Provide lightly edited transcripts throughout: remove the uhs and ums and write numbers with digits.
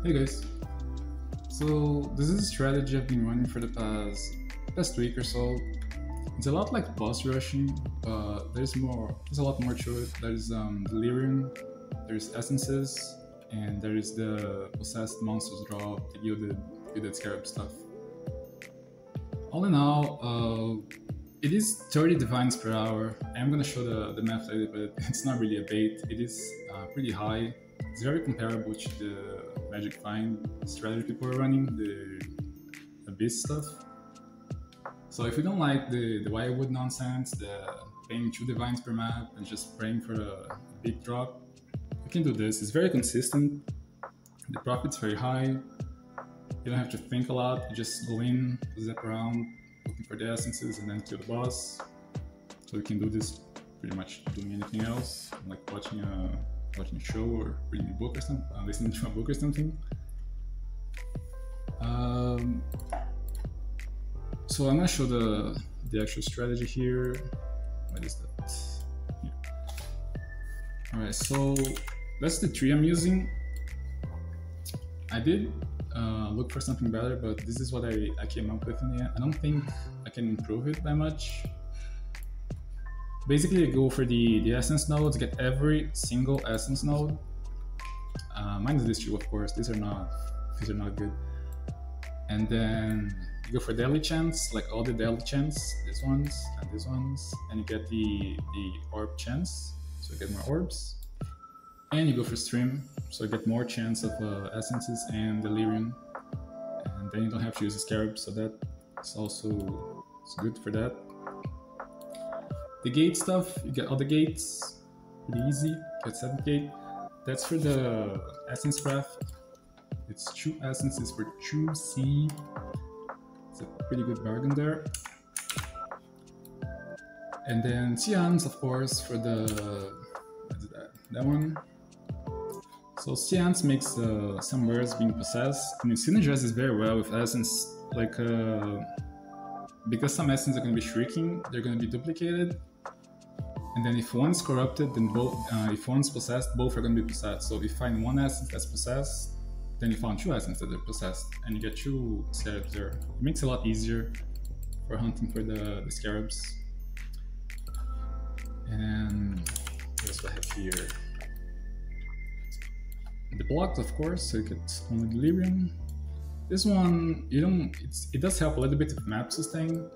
Hey guys, so this is a strategy I've been running for the past week or so. It's a lot like boss rushing, but there's a lot more to it. There's delirium, there's essences, and there is the possessed monsters draw, the gilded scarab stuff. All in all, it is 30 divines per hour. I'm gonna show the math later, but it's not really a bait. It is pretty high. It's very comparable to the Magic Find strategy people are running, the Abyss stuff. So if you don't like the Wirewood nonsense, the paying 2 divines per map and just praying for a big drop, you can do this. It's very consistent. The profit's very high. You don't have to think a lot. You just go in, zap around, looking for the essences, and then kill the boss. So you can do this pretty much doing anything else, like watching a show or reading a book or something, listening to a book or something. So I'm gonna show the actual strategy here. What is that? Here. All right, so that's the tree I'm using. I did look for something better, but this is what I came up with in the end. I don't think I can improve it by much. Basically, I go for the essence nodes, get every single essence node. Minus these two, of course. These are not good. And then you go for daily chance, like all the daily chance, these ones, and you get the orb chance, so you get more orbs. And you go for stream, so you get more chance of essences and delirium. And then you don't have to use the scarab, so that's also good for that. The gate stuff, you get all the gates, pretty easy, get 7th gate. That's for the essence craft. It's 2 essences for 2 seed. It's a pretty good bargain there. And then Cians, of course, for that one. So Cians makes some wares being possessed, and it synergizes very well with essence, like because some essences are going to be shrieking, they're going to be duplicated. And then if one's corrupted, then if one's possessed, both are going to be possessed. So if you find one essence that's possessed, then you found 2 essences that are possessed, and you get 2 scarabs there. It makes it a lot easier for hunting for the scarabs. And here's what I have here. The blocks, of course, so you get only delirium. This one, it does help a little bit with map sustain,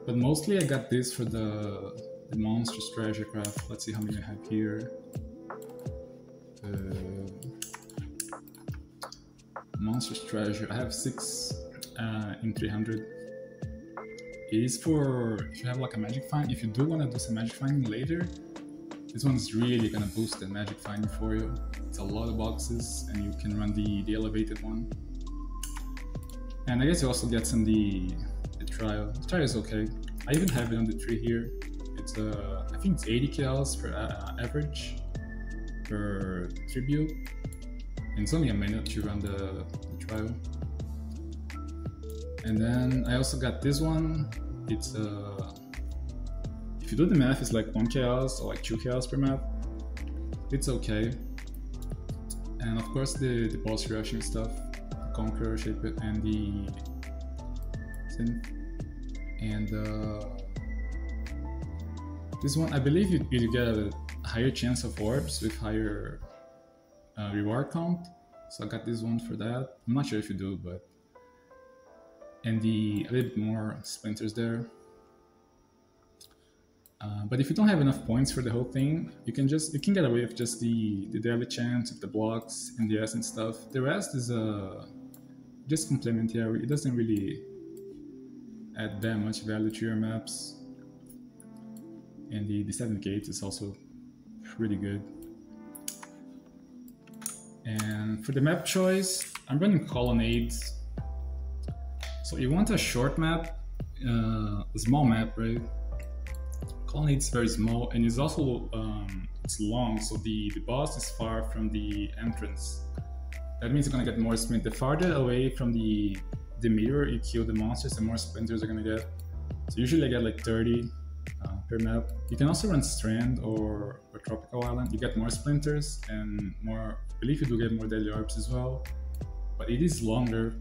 but mostly I got this for the monstrous treasure craft. Let's see how many I have here. Monstrous treasure, I have 6 in 300. It is for if you have like a magic find. If you do want to do some magic finding later, this one's really gonna boost the magic finding for you. It's a lot of boxes, and you can run the elevated one. And I guess you also get some the trial. The trial is okay. I even have it on the tree here. It's I think it's 80 kills per average per tribute, and it's only a minute to run the trial. And then I also got this one. It's if you do the math, it's like 1 chaos or like 2 chaos per map. It's okay. And of course the boss rushing stuff, the conqueror shape and the synth. And this one, I believe you get a higher chance of orbs with higher reward count. So I got this one for that. I'm not sure if you do, but and a little bit more splinters there. But if you don't have enough points for the whole thing, you can get away with just the daily chance of the blocks and the essence stuff. The rest is just complementary. It doesn't really add that much value to your maps. And the 7th gate is also pretty good. And for the map choice, I'm running colonnades. So you want a short map, a small map, right? Colonnade is very small, and it's also it's long, so the boss is far from the entrance. That means you're gonna get more sprint. The farther away from the mirror you kill the monsters, the more splinters you're gonna get. So usually I get like 30 per map. You can also run Strand or Tropical Island. You get more splinters and more, I believe you do get more daily orbs as well. but it is longer.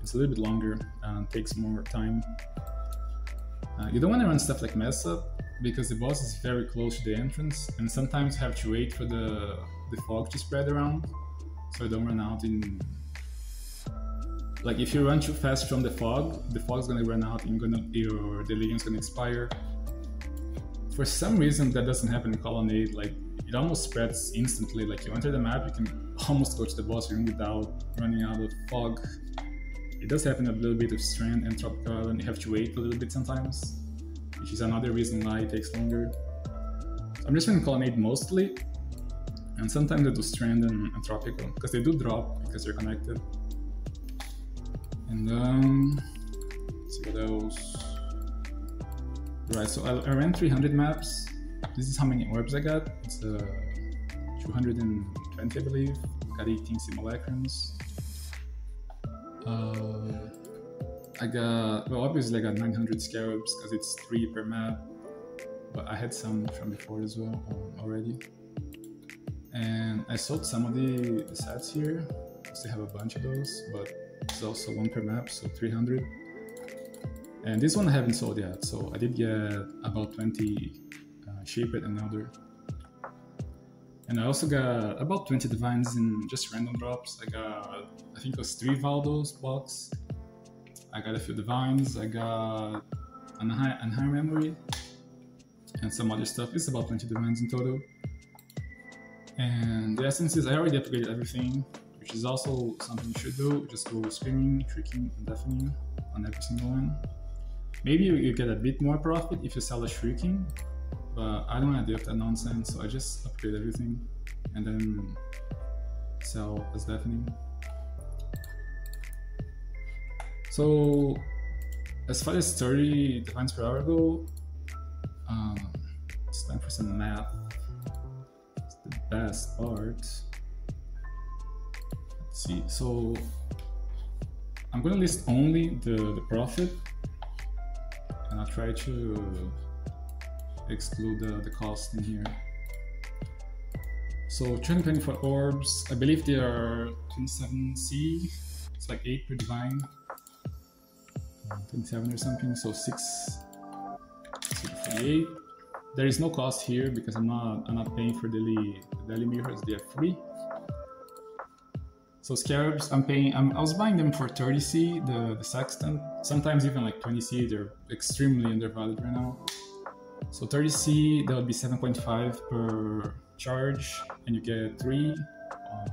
It's a little bit longer and takes more time. You don't want to run stuff like mess up because the boss is very close to the entrance, and sometimes you have to wait for the fog to spread around, so you don't run out in. Like if you run too fast from the fog's gonna run out and your delirion's gonna expire. For some reason that doesn't happen in Colonnade. Like it almost spreads instantly. Like you enter the map, you can almost go to the boss room without running out of fog. It does happen a little bit of Strand and Tropical Island. You have to wait a little bit sometimes, which is another reason why it takes longer. So I'm just running Colonnade mostly, and sometimes I do Strand and Tropical because they do drop because they're connected. And let's see what else. Right, so I ran 300 maps. This is how many orbs I got. It's 220, I believe. Got 18 simulacrums. I got, well, obviously I got 900 scarabs because it's 3 per map, but I had some from before as well already. And I sold some of the sets here. I still have a bunch of those, but it's also 1 per map, so 300. And this one I haven't sold yet, so I did get about 20 Shaped and Elder. And I also got about 20 Divines in just random drops. I got, I think it was 3 Valdos box. I got a few Divines, I got an high memory, and some other stuff. It's about 20 Divines in total. And the essences, I already upgraded everything, which is also something you should do. Just go Screaming, Shrieking, and Deafening on every single one. Maybe you get a bit more profit if you sell a Shrieking, but I don't want to deal with that nonsense, so I just upgrade everything and then sell as Deafening. So as far as 30 Divines per hour go, it's time for some math. It's the best part. Let's see, so I'm gonna list only the profit, and I'll try to exclude the cost in here. So 224 orbs, I believe they are 27C, it's like 8 per divine, 27 or something, so 648. There is no cost here because I'm not paying for daily mirrors, they are free. So scarabs, I was buying them for 30C, the sextant, sometimes even like 20C, they're extremely undervalued right now. So 30C, that would be 7.5 per charge, and you get 3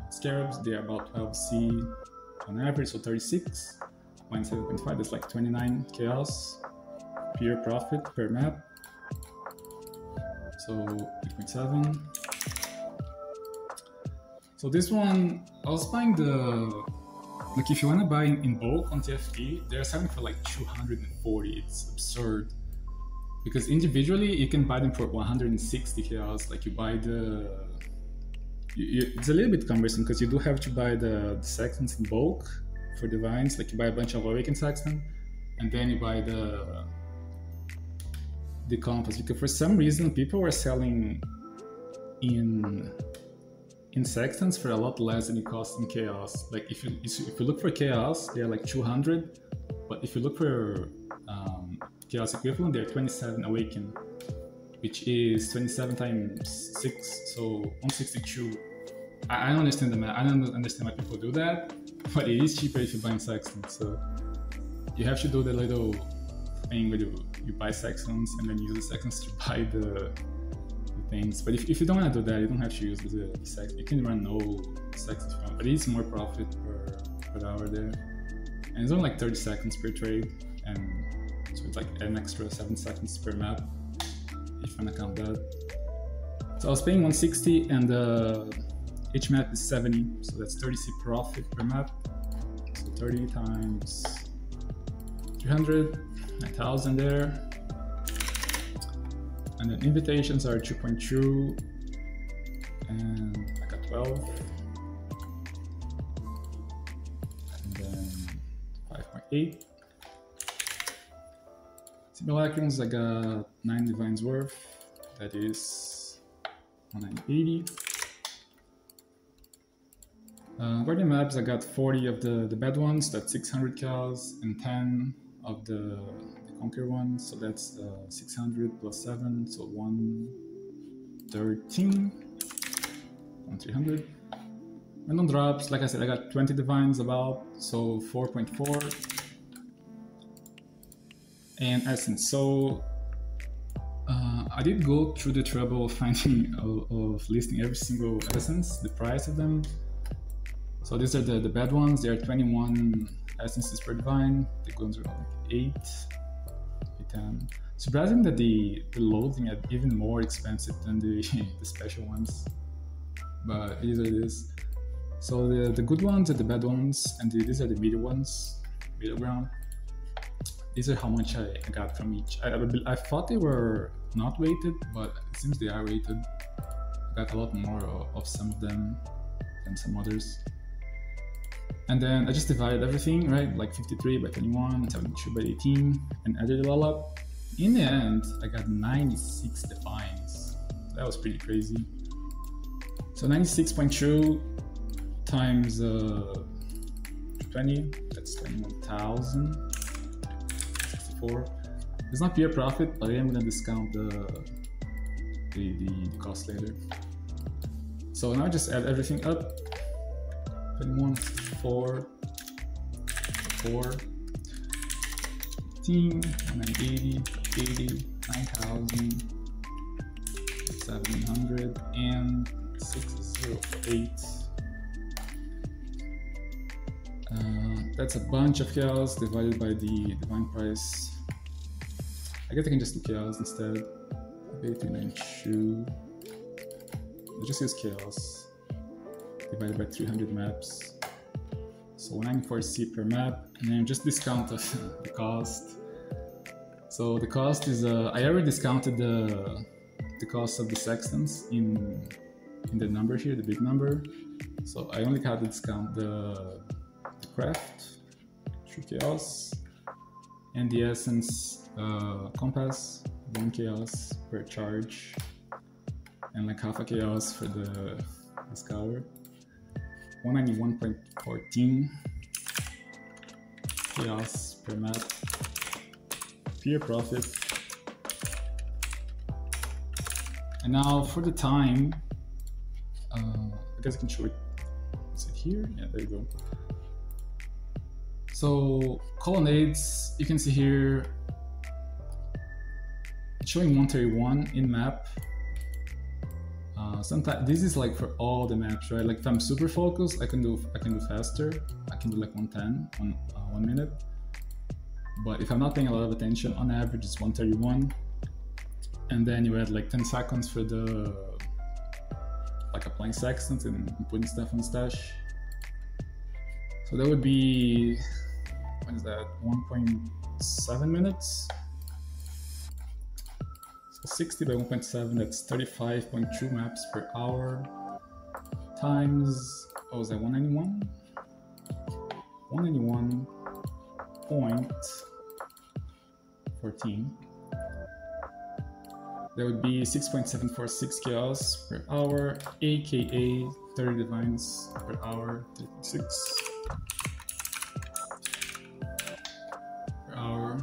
scarabs, they're about 12C on average, so 36 minus 7.5, that's like 29 chaos, pure profit per map. So 8.7. So this one, I was buying like if you want to buy in bulk on TFT, they're selling for like 240, it's absurd. Because individually, you can buy them for 160 chaos, like you buy it's a little bit cumbersome because you do have to buy the sextants in bulk for divines, like you buy a bunch of awakened sextant, and then you buy the compass, because for some reason people were selling in sextants for a lot less than it costs in chaos. Like if you look for chaos, they're like 200, but if you look for chaos equivalent, they're 27 awakened, which is 27 times 6, so 162. I don't understand the math. I don't understand why people do that, but it is cheaper if you buy sextants. So you have to do the little thing where you buy sextants and then use the sextants to buy the things. But if you don't want to do that, you don't have to use the sextants. You can run no sextants, but it is more profit per hour there. And it's only like 30 seconds per trade, and so it's like an extra 7 seconds per map, if you want to count that. So I was paying 160, and each map is 70, so that's 30C profit per map. So 30 times 300, 9,000 there. And then invitations are 2.2, and I got 12. And then 5.8. Simulacrums, I got 9 divines worth, that is 1980. Guardian maps, I got 40 of the bad ones, that's 600 cows, and 10 of the conqueror ones, so that's 600 plus 7, so 113, 1300. And on drops, like I said, I got 20 divines about, so 4.4. And essence, so I did go through the trouble of finding, of listing every single essence, the price of them. So these are the bad ones. There are 21 essences per divine. The good ones are like 8, 10. Surprising that the loathing are even more expensive than the special ones, but it is what it is. So the good ones are the bad ones, and these are the middle ones, middle ground. These are how much I got from each. I thought they were not weighted, but it seems they are weighted. I got a lot more of some of them than some others. And then I just divided everything, right? Like 53 by 21, 72 by 18, and added it all up. In the end, I got 96 defines. That was pretty crazy. So 96.2 times 20, that's 21,064. It's not pure profit, but I am gonna discount the cost later. So now I just add everything up. 21, 4, 15, 180, 80, 9,706.08. That's a bunch of chaos divided by the divine price. I guess I can just do chaos instead. 892. I'll just use chaos divided by 300 maps. So 194C per map, and then just discount the cost. So the cost is I already discounted the cost of the sextants in the number here, the big number. So I only had to discount the craft, through chaos, and the essence compass, 1 chaos per charge, and like half a chaos for the scoured. 191.14 chaos per map, pure profit. And now for the time, I guess I can show it. Is it here? Yeah, there you go. So colonnades, you can see here, it's showing 131 in map. Sometimes this is like for all the maps, right? Like if I'm super focused, I can do faster. I can do like 110, 1 minute. But if I'm not paying a lot of attention, on average it's 131. And then you add like 10 seconds for the like applying sextants and putting stuff on stash. So that would be, what is that? 1.7 minutes. 60 by 1.7, that's 35.2 maps per hour times, what was that, 191? 191.14. That would be 6.746 chaos per hour, aka 30 divines per hour, 36 per hour.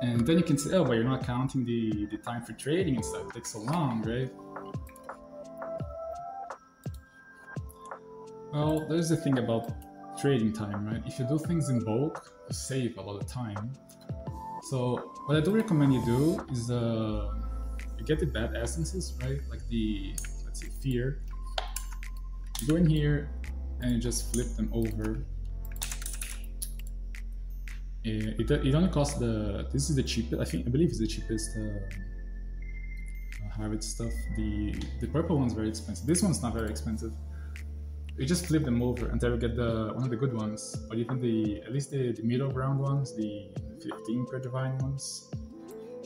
And then you can say, oh, but you're not counting the time for trading and stuff. It takes so long, right? Well, there's the thing about trading time, right? If you do things in bulk, you save a lot of time. So what I do recommend you do is you get the bad essences, right? Like the, let's say, fear. You go in here and you just flip them over. It only costs this is the cheapest, I believe it's the cheapest Harvard stuff. The purple one's very expensive. This one's not very expensive. You just flip them over until you get one of the good ones, or even at least the middle ground ones, the 15 per divine ones.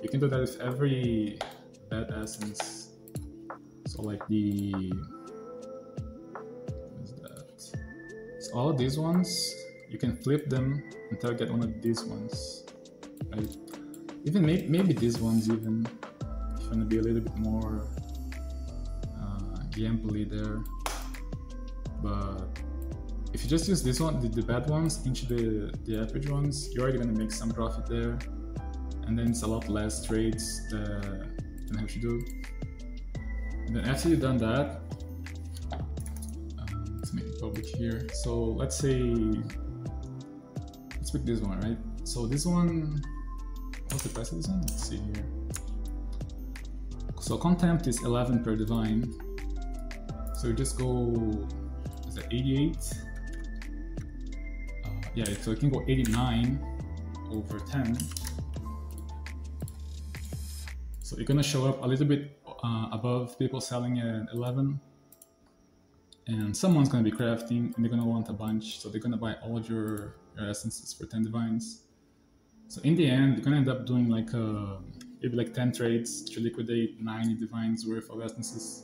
You can do that with every bad essence. So like what is that? So all of these ones, you can flip them until you get one of these ones, right? Even maybe these ones, even if you want to be a little bit more gambly there. But if you just use this one, the bad ones, into the average ones, you're already gonna make some profit there. And then it's a lot less trades than you have to do. And then after you've done that, let's make it public here. So let's say, let's pick this one, right? So this one, what's the price of this one? Let's see here. So contempt is 11 per divine. So you just go, is that 88? Yeah, so you can go 89 over 10. So you're gonna show up a little bit above people selling at 11. And someone's gonna be crafting and they're gonna want a bunch. So they're gonna buy all of your essences for 10 divines. So in the end, you're gonna end up doing like maybe like 10 trades to liquidate 90 divines worth of essences.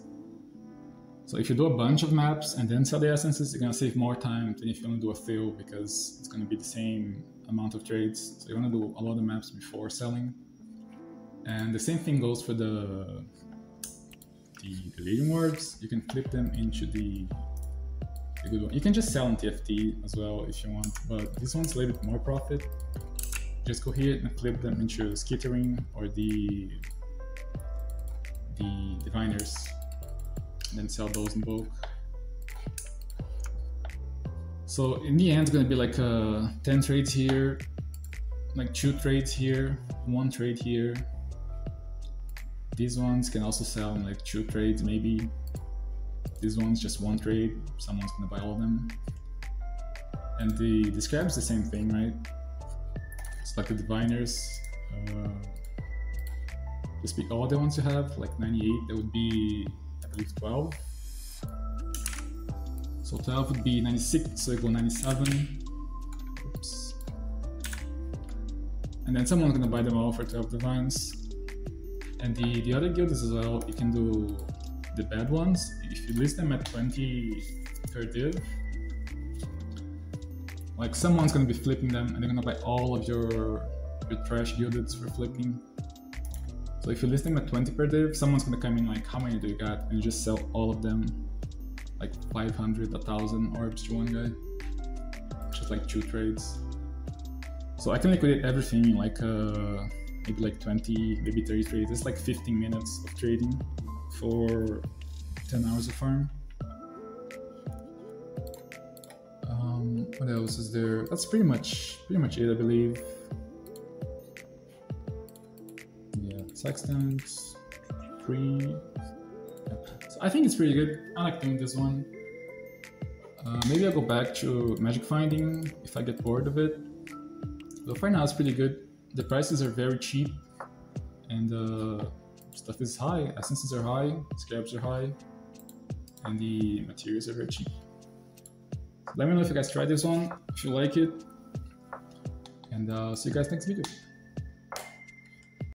So if you do a bunch of maps and then sell the essences, you're gonna save more time than if you only do a fill, because it's gonna be the same amount of trades. So you're gonna do a lot of maps before selling. And the same thing goes for the leading orbs. You can flip them into the good one. You can just sell in TFT as well if you want, but this one's a little bit more profit. Just go here and flip them into skittering or the diviners, and then sell those in bulk. So in the end, it's gonna be like 10 trades here, like 2 trades here, 1 trade here. These ones can also sell in like 2 trades maybe. These ones just 1 trade, someone's gonna buy all of them. And the scab's the same thing, right? It's like the diviners. Just pick all the ones you have, like 98, that would be, I believe, 12. So 12 would be 96, so you go 97. Oops. And then someone's gonna buy them all for 12 divines. And the other guilds as well, you can do the bad ones. If you list them at 20 per div, like someone's gonna be flipping them and they're gonna buy all of your trash gildeds for flipping. So if you list them at 20 per div, someone's gonna come in like, how many do you got? And you just sell all of them, like 500, 1,000 orbs to one guy. Just like 2 trades. So I can liquidate everything in like maybe like 20, maybe 30 trades. It's like 15 minutes of trading for 10 hours of farm. What else is there? That's pretty much it, I believe. Yeah, sextants, 3. Yeah. So I think it's pretty good. I like doing this one. Maybe I'll go back to magic finding if I get bored of it. But for now, it's pretty good. The prices are very cheap, and stuff is high. Essences are high, scabs are high, and the materials are very cheap. Let me know if you guys try this one, if you like it, and see you guys next video.